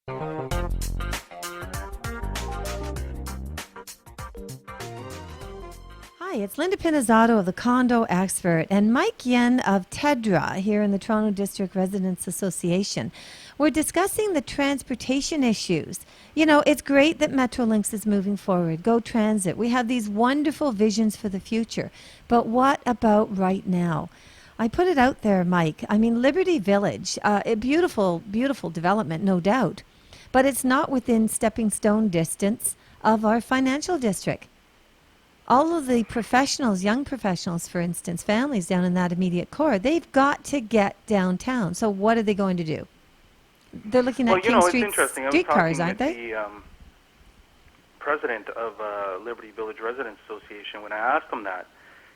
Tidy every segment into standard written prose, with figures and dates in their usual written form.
Hi, it's Linda Pinizzato of the Condo Expert and Mike Yen of TEDRA here in the Toronto District Residents Association. We're discussing the transportation issues. You know, it's great that Metrolinx is moving forward. Go Transit. We have these wonderful visions for the future. But what about right now? I put it out there, Mike. I mean, Liberty Village, a beautiful, beautiful development, no doubt. But it's not within stepping stone distance of our financial district. All of the professionals, young professionals, for instance, families down in that immediate core, they've got to get downtown. So what are they going to do? They're looking Well, at King it's Street interesting. I was streetcars, talking aren't with they? the president of Liberty Village Residents Association. When I asked him that,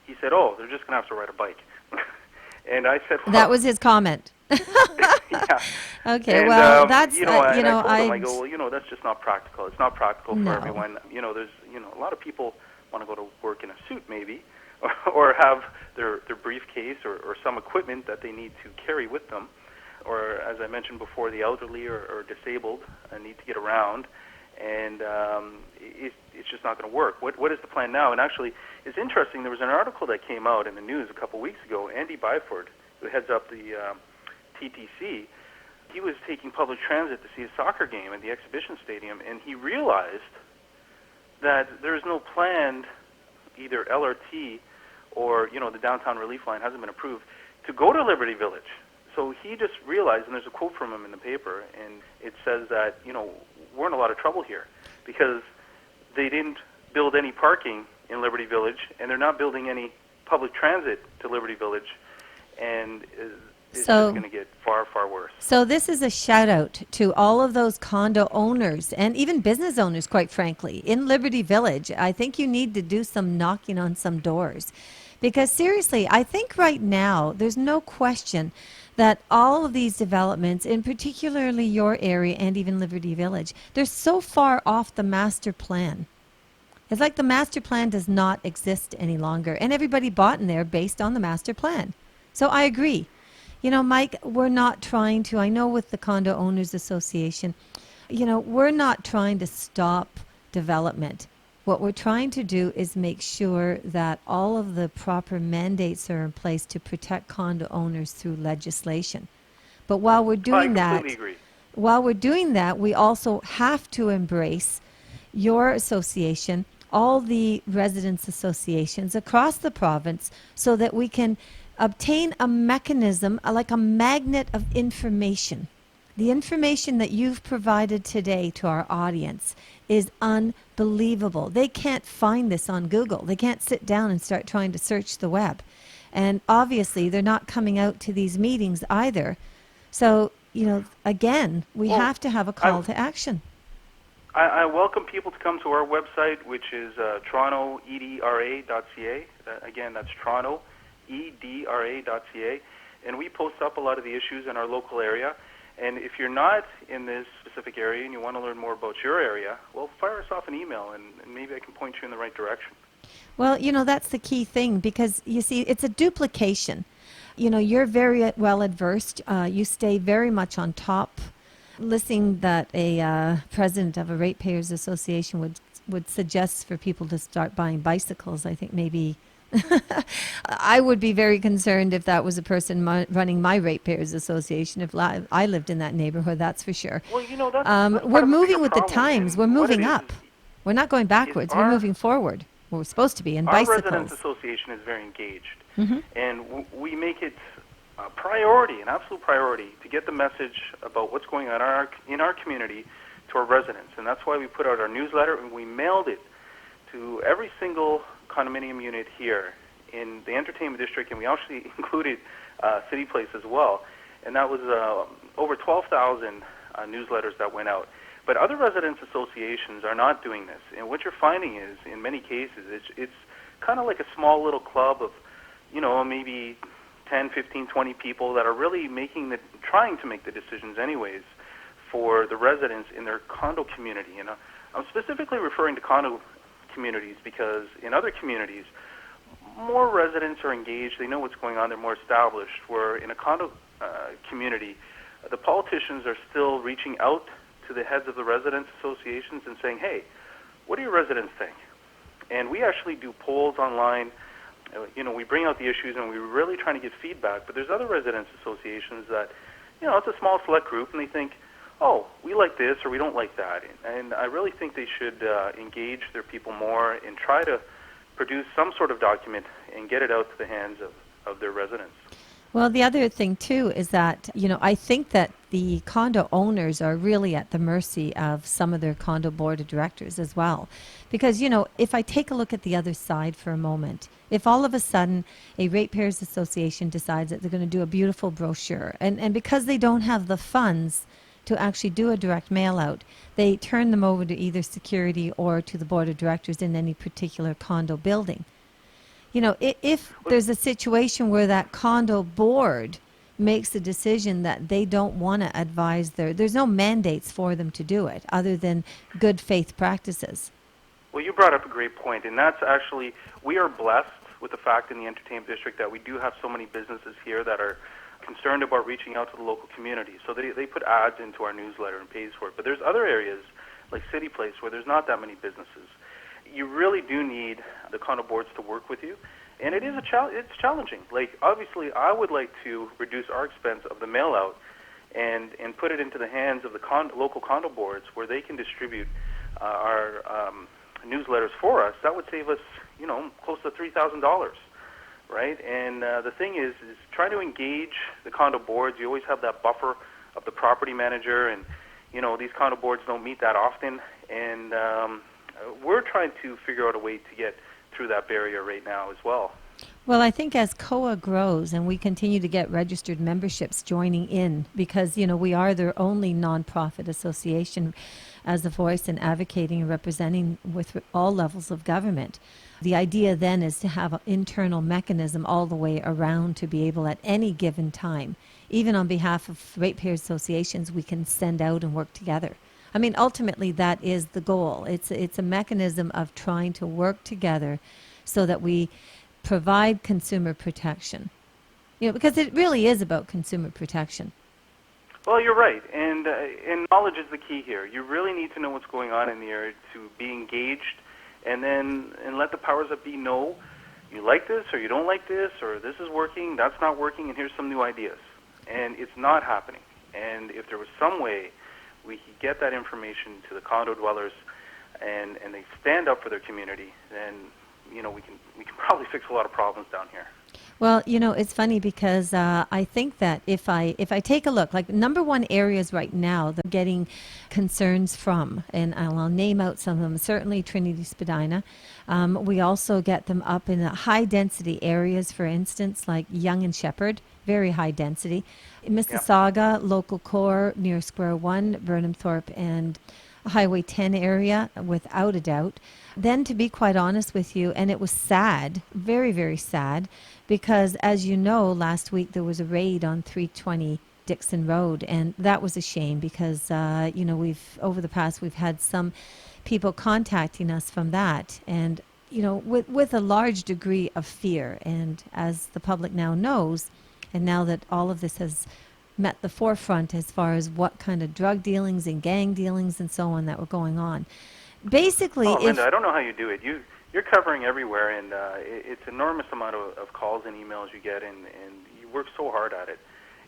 he said, "Oh, they're just going to have to ride a bike." And I said, well, That was his comment. yeah. Okay, And, well, that's, and I told him, I go, well, that's just not practical. It's not practical for No. everyone. There's, a lot of people want to go to work in a suit maybe, or have their briefcase or some equipment that they need to carry with them. Or, as I mentioned before, the elderly or disabled need to get around, and it's just not going to work. What is the plan now? And actually, it's interesting. There was an article that came out in the news a couple weeks ago. Andy Byford, who heads up the TTC, he was taking public transit to see a soccer game at the exhibition stadium, and he realized that there's no planned either LRT or the downtown relief line hasn't been approved to go to Liberty Village. So he just realized, and there's a quote from him in the paper, and it says that, we're in a lot of trouble here because they didn't build any parking in Liberty Village, and they're not building any public transit to Liberty Village, and it's just going to get far, far worse. So this is a shout out to all of those condo owners and even business owners, quite frankly, in Liberty Village. I think you need to do some knocking on some doors. Because seriously, I think right now there's no question that all of these developments, in particularly your area and even Liberty Village, they're so far off the master plan. It's like the master plan does not exist any longer, and everybody bought in there based on the master plan. So I agree. Mike, we're not trying to, I know with the Condo Owners Association, we're not trying to stop development. What we're trying to do is make sure that all of the proper mandates are in place to protect condo owners through legislation. But while we're doing that, we also have to embrace your association, all the residents associations across the province, so that we can obtain a mechanism, like a magnet of information. The information that you've provided today to our audience is unbelievable. They can't find this on Google. They can't sit down and start trying to search the web. And obviously, they're not coming out to these meetings either. So, again, we have to have a call to action. I welcome people to come to our website, which is torontoedra.ca. Again, that's torontoedra.ca. And we post up a lot of the issues in our local area. And if you're not in this specific area and you want to learn more about your area, well, fire us off an email and maybe I can point you in the right direction. Well, that's the key thing because, you see, it's a duplication. You're very well adversed. You stay very much on top. Listening that a president of a ratepayers association would suggest for people to start buying bicycles, I think maybe I would be very concerned if that was a person running my ratepayers association. If I lived in that neighborhood, that's for sure. Well, that's we're moving with the problem. times. We're moving up. We're not going backwards. We're moving forward. We're supposed to be in bicycles. Our residents association is very engaged, and we make it a priority, an absolute priority, to get the message about what's going on in our community to our residents. And that's why we put out our newsletter, and we mailed it to every single condominium unit here in the entertainment district, and we actually included City Place as well. And that was over 12,000 newsletters that went out. But other residents associations are not doing this. And what you're finding is, in many cases, it's kind of like a small little club of, maybe 10, 15, 20 people that are really trying to make the decisions anyways for the residents in their condo community. And I'm specifically referring to condo communities because in other communities, more residents are engaged. They know what's going on. They're more established. Where in a condo community, the politicians are still reaching out to the heads of the residents associations and saying, hey, what do your residents think? And we actually do polls online. We bring out the issues and we're really trying to get feedback. But there's other residents associations that, it's a small select group, and they think, oh, we like this or we don't like that. And I really think they should engage their people more and try to produce some sort of document and get it out to the hands of their residents. Well, the other thing too is that, I think that the condo owners are really at the mercy of some of their condo board of directors as well. Because, if I take a look at the other side for a moment, if all of a sudden a ratepayers association decides that they're going to do a beautiful brochure, and because they don't have the funds to actually do a direct mail out, they turn them over to either security or to the board of directors in any particular condo building. If there's a situation where that condo board makes a decision that they don't want to advise there's no mandates for them to do it other than good faith practices. Well, you brought up a great point, and that's actually, we are blessed with the fact in the entertainment district that we do have so many businesses here that are concerned about reaching out to the local community. So they put ads into our newsletter and pays for it. But there's other areas like City Place where there's not that many businesses. You really do need the condo boards to work with you, and it is it's challenging. Like, obviously, I would like to reduce our expense of the mail out and put it into the hands of the local condo boards where they can distribute our newsletters for us. That would save us, close to $3,000, right? And the thing is trying to engage the condo boards. You always have that buffer of the property manager, and these condo boards don't meet that often, and we're trying to figure out a way to get through that barrier right now as well. Well, I think as COA grows and we continue to get registered memberships joining in, because, we are their only nonprofit association as a voice and advocating and representing with all levels of government. The idea then is to have an internal mechanism all the way around to be able at any given time, even on behalf of ratepayers associations, we can send out and work together. I mean, ultimately, that is the goal. It's a mechanism of trying to work together so that we provide consumer protection. Because it really is about consumer protection. Well, you're right, and knowledge is the key here. You really need to know what's going on in the area to be engaged, and let the powers that be know you like this or you don't like this, or this is working, that's not working, and here's some new ideas. And it's not happening. And if there was some way we could get that information to the condo dwellers, and they stand up for their community, then we can probably fix a lot of problems down here. Well, it's funny because I think that if I take a look, like number one areas right now that are getting concerns from, and I'll name out some of them, certainly Trinity Spadina. We also get them up in the high density areas, for instance, like Yonge and Shepherd, very high density. Mississauga, local core near Square One, Burnham Thorpe, and Highway 10 area, without a doubt. Then, to be quite honest with you, and it was sad, very, very sad, because as you know, last week there was a raid on 320 Dixon Road, and that was a shame because, we've had some people contacting us from that, and, with a large degree of fear. And as the public now knows, and now that all of this has met the forefront as far as what kind of drug dealings and gang dealings and so on that were going on. Basically, Linda, I don't know how you do it. You're covering everywhere, and it's an enormous amount of calls and emails you get, and you work so hard at it.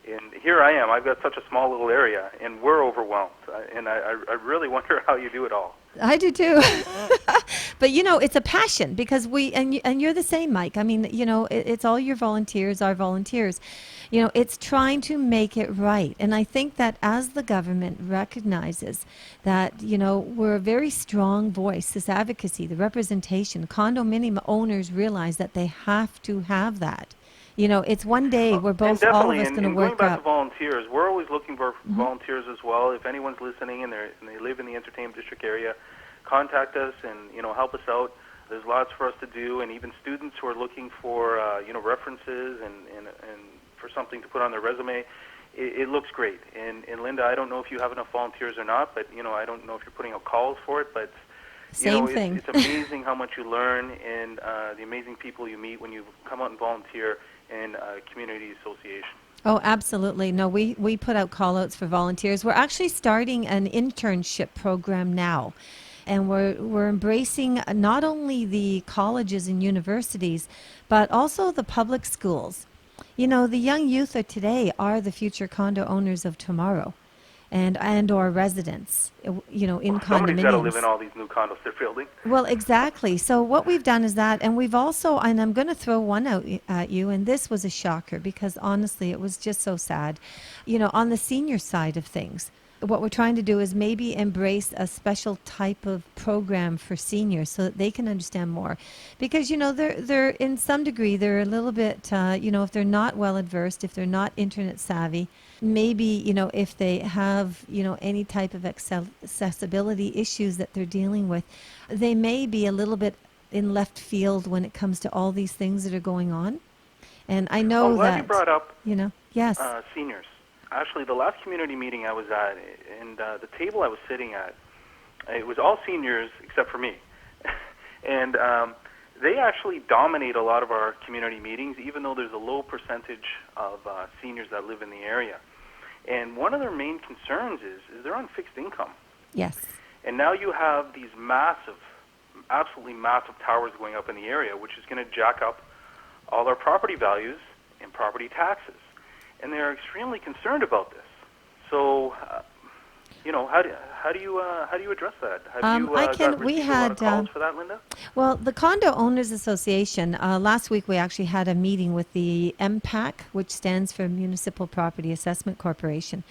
And here I am. I've got such a small little area, and we're overwhelmed. And I really wonder how you do it all. I do too. But, it's a passion because and you're the same, Mike. I mean, it's all your volunteers, our volunteers. It's trying to make it right. And I think that as the government recognizes that, we're a very strong voice, this advocacy, the representation, condominium owners realize that they have to have that. It's one day we're both, all of us, going to work up. Going back to volunteers, we're always looking for volunteers as well. If anyone's listening and they live in the entertainment district area, contact us and help us out. There's lots for us to do, and even students who are looking for references and for something to put on their resume. It looks great. And Linda, I don't know if you have enough volunteers or not, but I don't know if you're putting out calls for it, but Same thing. It's amazing how much you learn and the amazing people you meet when you come out and volunteer in a community association. Oh, absolutely. No, we put out call outs for volunteers. We're actually starting an internship program now. And we're embracing not only the colleges and universities, but also the public schools. You know, the young youth of today are the future condo owners of tomorrow and or residents, you know, in Well, somebody's got to live in condominiums. all these new condos they're building. Well, exactly. So what we've done is that, and we've also, and I'm going to throw one out at you, and this was a shocker because honestly, it was just so sad. You know, on the senior side of things, what we're trying to do is maybe embrace a special type of program for seniors so that they can understand more, because you know they're in some degree they're a little bit you know, if they're not well adversed, if they're not internet savvy, maybe you know if they have you know any type of accessibility issues that they're dealing with, they may be a little bit in left field when it comes to all these things that are going on. And I Well, I'm know glad you that, brought up you know, yes. seniors. Actually, the last community meeting I was at, and the table I was sitting at, it was all seniors except for me. And they actually dominate a lot of our community meetings, even though there's a low percentage of seniors that live in the area. And one of their main concerns is they're on fixed income. Yes. And now you have these massive, absolutely massive towers going up in the area, which is going to jack up all our property values and property taxes. And they're extremely concerned about this. So, you know, how do you address that? Have you I can. We received a lot of had. calls for that, Linda? Well, the Condo Owners Association, last week we actually had a meeting with the MPAC, which stands for Municipal Property Assessment Corporation.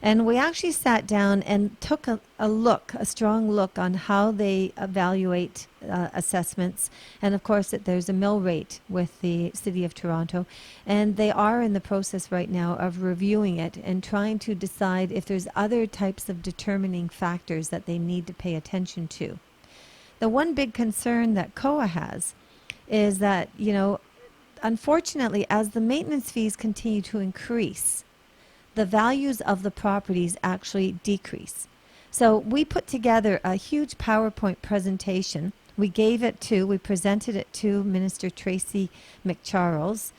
And we actually sat down and took a look, a strong look on how they evaluate assessments. And of course, there's a mill rate with the City of Toronto. And they are in the process right now of reviewing it and trying to decide if there's other types of determining factors that they need to pay attention to. The one big concern that COA has is that, you know, unfortunately, as the maintenance fees continue to increase, the values of the properties actually decrease. So we put together a huge PowerPoint presentation. We presented it to Minister Tracy McCharles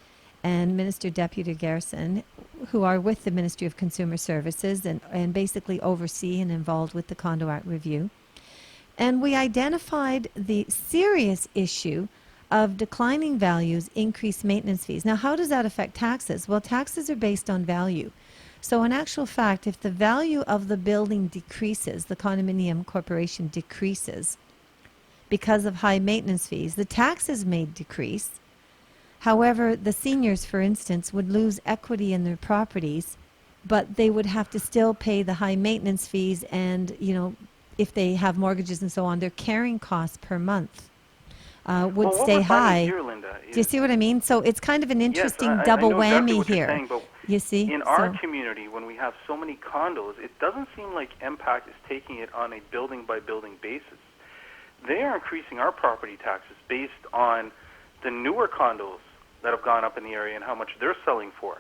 and Minister Deputy Garrison, who are with the Ministry of Consumer Services and basically oversee and involved with the Condo Act review. And we identified the serious issue of declining values, increased maintenance fees. Now, how does that affect taxes? Well, taxes are based on value. So, in actual fact, if the value of the building decreases, the condominium corporation decreases because of high maintenance fees, the taxes may decrease. However, the seniors, for instance, would lose equity in their properties, but they would have to still pay the high maintenance fees and, you know, if they have mortgages and so on, their carrying costs per month would Well, what stay we're finding high. here, Linda, Do you is see what I mean? So it's kind of an yes, interesting I double know exactly whammy what you're here. saying, but You see? in our So community, when we have so many condos, it doesn't seem like MPAC is taking it on a building-by-building basis. They are increasing our property taxes based on the newer condos that have gone up in the area and how much they're selling for.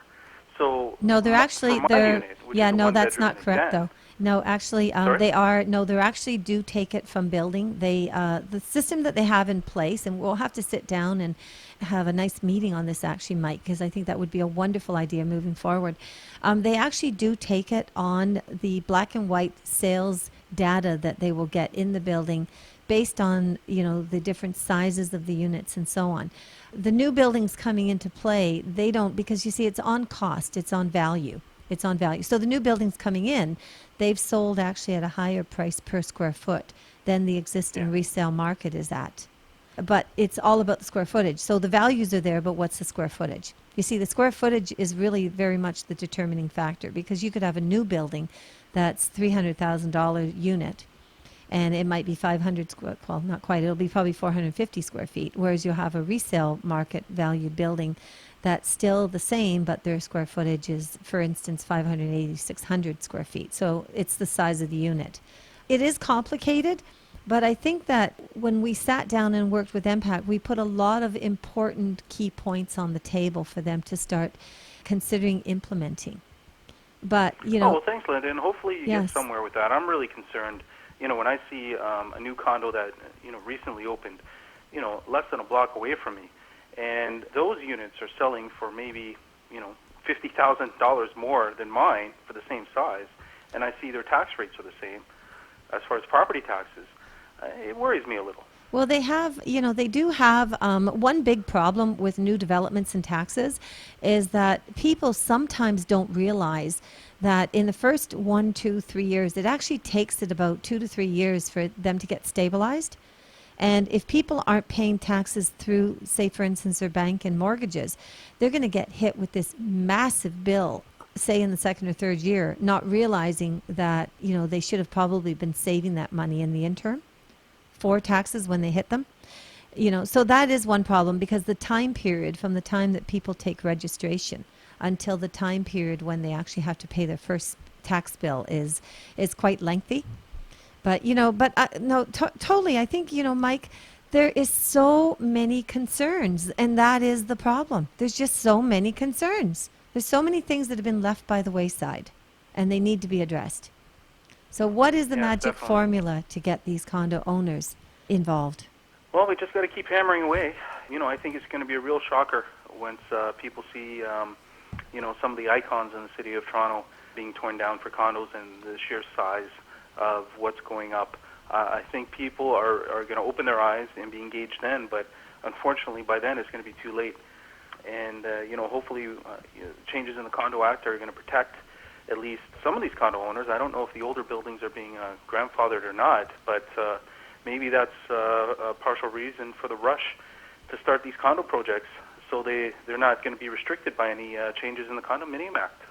So no, for my unit, which is yeah, a no, that's one-bedroom not and a correct den, though. No, actually, sorry? they're actually do take it from building. The system that they have in place, and we'll have to sit down and have a nice meeting on this actually, Mike, because I think that would be a wonderful idea moving forward. They actually do take it on the black and white sales data that they will get in the building based on, you know, the different sizes of the units and so on. The new buildings coming into play, they don't, because you see, it's on cost, it's on value. It's on value. So the new buildings coming in, they've sold actually at a higher price per square foot than the Yeah. existing resale market is at. But it's all about the square footage. So the values are there, but what's the square footage? You see, the square footage is really very much the determining factor, because you could have a new building that's $300,000 unit, and it might be 500 square, well, not quite, it'll be probably 450 square feet, whereas you'll have a resale market valued building that's still the same, but their square footage is, for instance, 580, 600 square feet. So it's the size of the unit. It is complicated, but I think that when we sat down and worked with MPAC, we put a lot of important key points on the table for them to start considering implementing. But, you Oh, know, well, thanks, Linda, and hopefully you get yes. somewhere with that. I'm really concerned. You know, when I see a new condo that, recently opened, less than a block away from me, and those units are selling for maybe, $50,000 more than mine for the same size, and I see their tax rates are the same as far as property taxes, it worries me a little. Well, they have, they do have one big problem with new developments and taxes is that people sometimes don't realize that in the first 1, 2, 3 years, it actually takes it about 2 to 3 years for them to get stabilized. And if people aren't paying taxes through, say, for instance, their bank and mortgages, they're going to get hit with this massive bill, say in the second or third year, not realizing that, they should have probably been saving that money in the interim for taxes when they hit them. So that is one problem because the time period from the time that people take registration until the time period when they actually have to pay their first tax bill is quite lengthy. But no, totally. I think Mike, there is so many concerns, and that is the problem. There's just so many concerns. There's so many things that have been left by the wayside, and they need to be addressed. So what is the Yeah, magic definitely. formula to get these condo owners involved? Well, we just got to keep hammering away. I think it's going to be a real shocker once people see, some of the icons in the city of Toronto being torn down for condos and the sheer size of what's going up. I think people are going to open their eyes and be engaged then, but unfortunately by then it's going to be too late. And, hopefully changes in the Condo Act are going to protect at least some of these condo owners. I don't know if the older buildings are being grandfathered or not, but maybe that's a partial reason for the rush to start these condo projects, so they're not going to be restricted by any changes in the Condominium Act.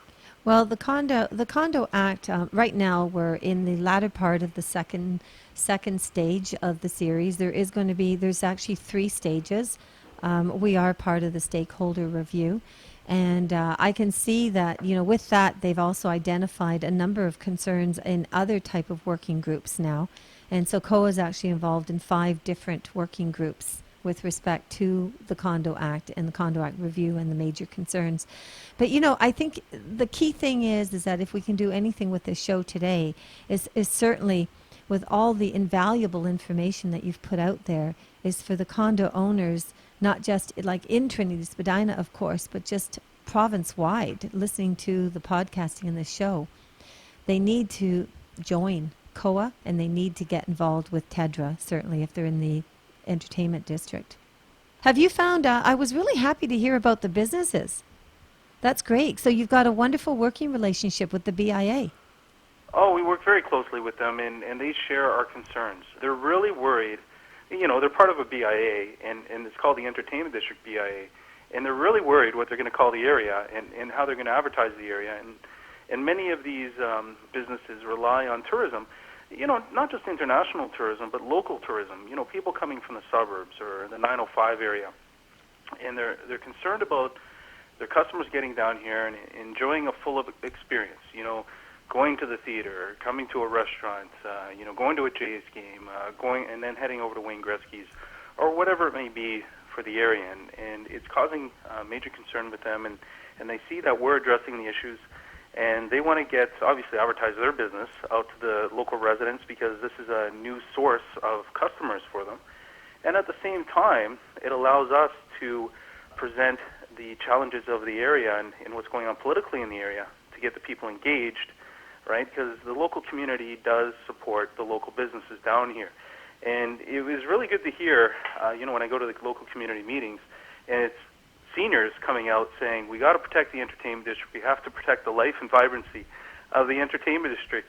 Well, the condo act right now we're in the latter part of the second stage of the series. There's actually 3 stages. We are part of the stakeholder review, and I can see that with that they've also identified a number of concerns in other type of working groups now, and so COA is actually involved in 5 different working groups with respect to the Condo Act and the Condo Act review and the major concerns. But I think the key thing is that if we can do anything with this show today is certainly with all the invaluable information that you've put out there is for the condo owners, not just like in Trinity Spadina, of course, but just province-wide, listening to the podcasting in this show. They need to join COA and they need to get involved with TEDRA, certainly if they're in the entertainment district. Have you found, I was really happy to hear about the businesses. That's great. So you've got a wonderful working relationship with the BIA. Oh, we work very closely with them, and they share our concerns. They're really worried. They're part of a BIA, and it's called the Entertainment District BIA, and they're really worried what they're going to call the area and how they're going to advertise the area. And many of these businesses rely on tourism, not just international tourism, but local tourism, people coming from the suburbs or the 905 area. And they're concerned about their customers getting down here and enjoying a full experience, going to the theater, coming to a restaurant, going to a Jays game, going and then heading over to Wayne Gretzky's or whatever it may be for the area. And it's causing major concern with them, and they see that we're addressing the issues, and they want to obviously advertise their business out to the local residents because this is a new source of customers for them. And at the same time, it allows us to present the challenges of the area and what's going on politically in the area to get the people engaged, right? Because the local community does support the local businesses down here. And it was really good to hear, when I go to the local community meetings, and it's seniors coming out saying, we got to protect the entertainment district. We have to protect the life and vibrancy of the entertainment district.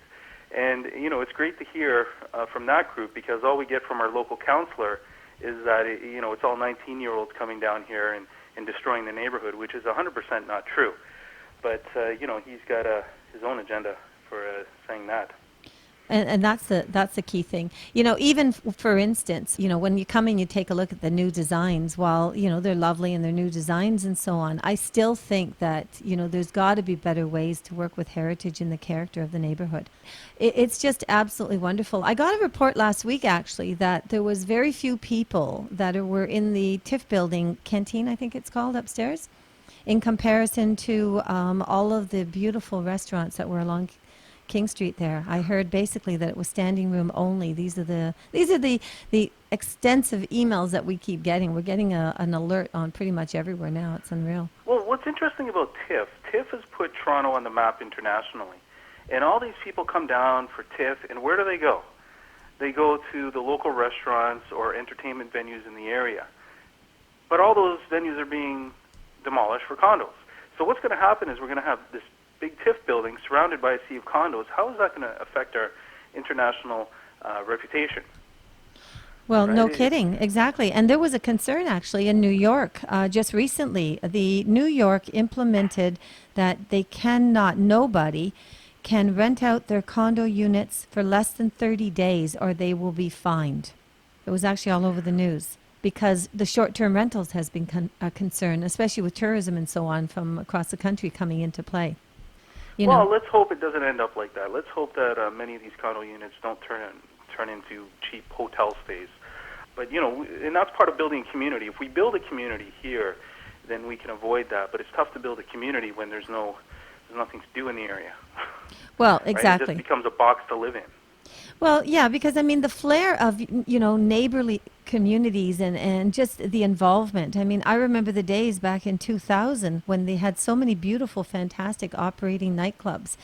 And, it's great to hear from that group because all we get from our local councillor is that, it's all 19-year-olds coming down here and destroying the neighborhood, which is 100% not true. But, he's got his own agenda for saying that. And that's the key thing. Even for instance, when you come and you take a look at the new designs, while, they're lovely and they're new designs and so on, I still think that, there's got to be better ways to work with heritage and the character of the neighborhood. It's just absolutely wonderful. I got a report last week, actually, that there was very few people that were in the TIFF building, Canteen, I think it's called, upstairs, in comparison to all of the beautiful restaurants that were along King Street there. I heard basically that it was standing room only. These are the extensive emails that we keep getting. We're getting an alert on pretty much everywhere now. It's unreal. Well, what's what's interesting about TIFF has put Toronto on the map internationally. And all these people come down for TIFF, and where do they go? They go to the local restaurants or entertainment venues in the area. But all those venues are being demolished for condos. So what's going to happen is we're going to have this big TIFF building surrounded by a sea of condos. How is that going to affect our international reputation? Well, Right? no kidding. Exactly. And there was a concern actually in New York just recently. The New York implemented that nobody can rent out their condo units for less than 30 days or they will be fined. It was actually all over the news because the short-term rentals has been a concern, especially with tourism and so on from across the country coming into play. Well, let's hope it doesn't end up like that. Let's hope that many of these condo units don't turn into cheap hotel stays. But, and that's part of building a community. If we build a community here, then we can avoid that. But it's tough to build a community when there's nothing to do in the area. Well, Right? exactly. It just becomes a box to live in. Well, yeah, because I mean the flair of neighborly communities and just the involvement. I mean, I remember the days back in 2000 when they had so many beautiful, fantastic operating nightclubs.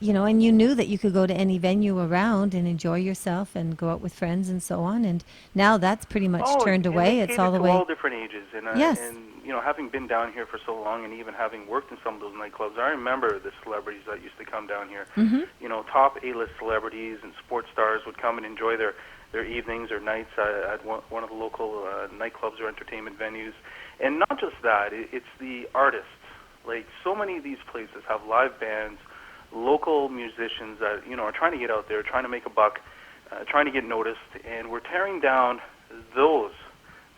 And you knew that you could go to any venue around and enjoy yourself and go out with friends and so on. And now that's pretty much turned away. It's all the way. All different ages. And, yes. And having been down here for so long and even having worked in some of those nightclubs, I remember the celebrities that used to come down here. Mm-hmm. Top A-list celebrities and sports stars would come and enjoy their evenings or nights at one of the local nightclubs or entertainment venues. And not just that, it's the artists. Like, so many of these places have live bands, local musicians that are trying to get out there, trying to make a buck, trying to get noticed, and we're tearing down those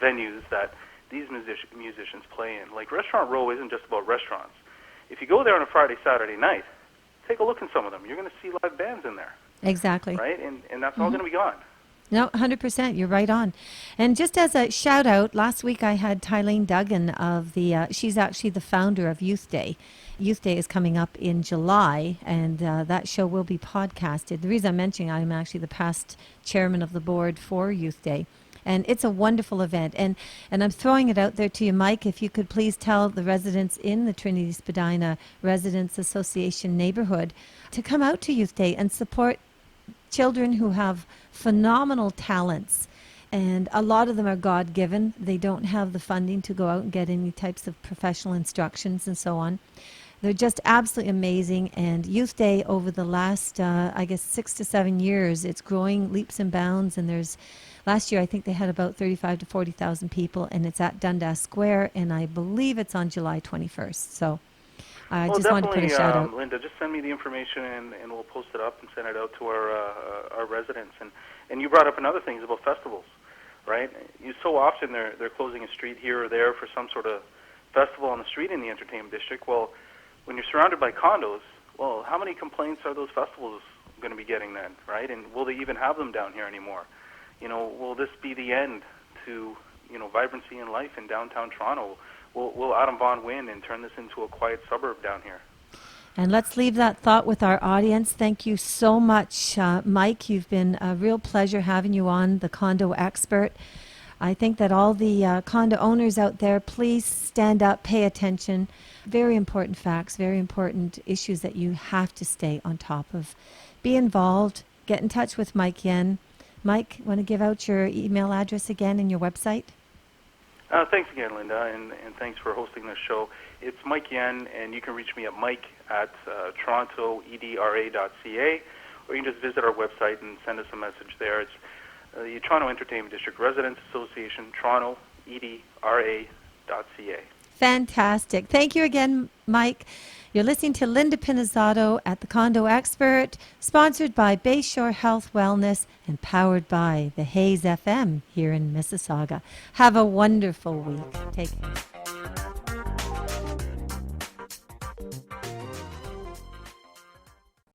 venues that these musicians play in. Like Restaurant Row isn't just about restaurants. If you go there on a Friday, Saturday night, take a look in some of them. You're going to see live bands in there. Exactly. Right, and that's all going to be gone. No, 100%. You're right on. And just as a shout out, last week I had Tylene Duggan of she's actually the founder of Youth Day. Youth Day is coming up in July, and that show will be podcasted. The reason I'm mentioning I'm actually the past chairman of the board for Youth Day. And it's a wonderful event. And I'm throwing it out there to you, Mike, if you could please tell the residents in the Trinity Spadina Residents Association neighborhood to come out to Youth Day and support children who have phenomenal talents, and a lot of them are God-given. They don't have the funding to go out and get any types of professional instructions and so on. They're just absolutely amazing, and Youth Day over the last, 6 to 7 years, it's growing leaps and bounds, and last year I think they had about 35 to 40,000 people, and it's at Dundas Square, and I believe it's on July 21st. So I just wanted to put a shout out. Linda, just send me the information and we'll post it up and send it out to our residents. And you brought up another thing about festivals, right? So often they're closing a street here or there for some sort of festival on the street in the entertainment district. Well, when you're surrounded by condos, well, how many complaints are those festivals going to be getting then, right? And will they even have them down here anymore? Will this be the end to vibrancy and life in downtown Toronto? Will Adam Vaughan win and turn this into a quiet suburb down here? And let's leave that thought with our audience. Thank you so much, Mike. You've been a real pleasure having you on, the condo expert. I think that all the condo owners out there, please stand up, pay attention. Very important facts, very important issues that you have to stay on top of. Be involved. Get in touch with Mike Yen. Mike, want to give out your email address again and your website? Thanks again, Linda, and thanks for hosting this show. It's Mike Yen, and you can reach me at mike@torontoedra.ca, or you can just visit our website and send us a message there. It's the Toronto Entertainment District Residents Association, torontoedra.ca. Fantastic. Thank you again, Mike. You're listening to Linda Pinizzato at The Condo Expert, sponsored by Bayshore Health Wellness and powered by the Hayes FM here in Mississauga. Have a wonderful week. Take care.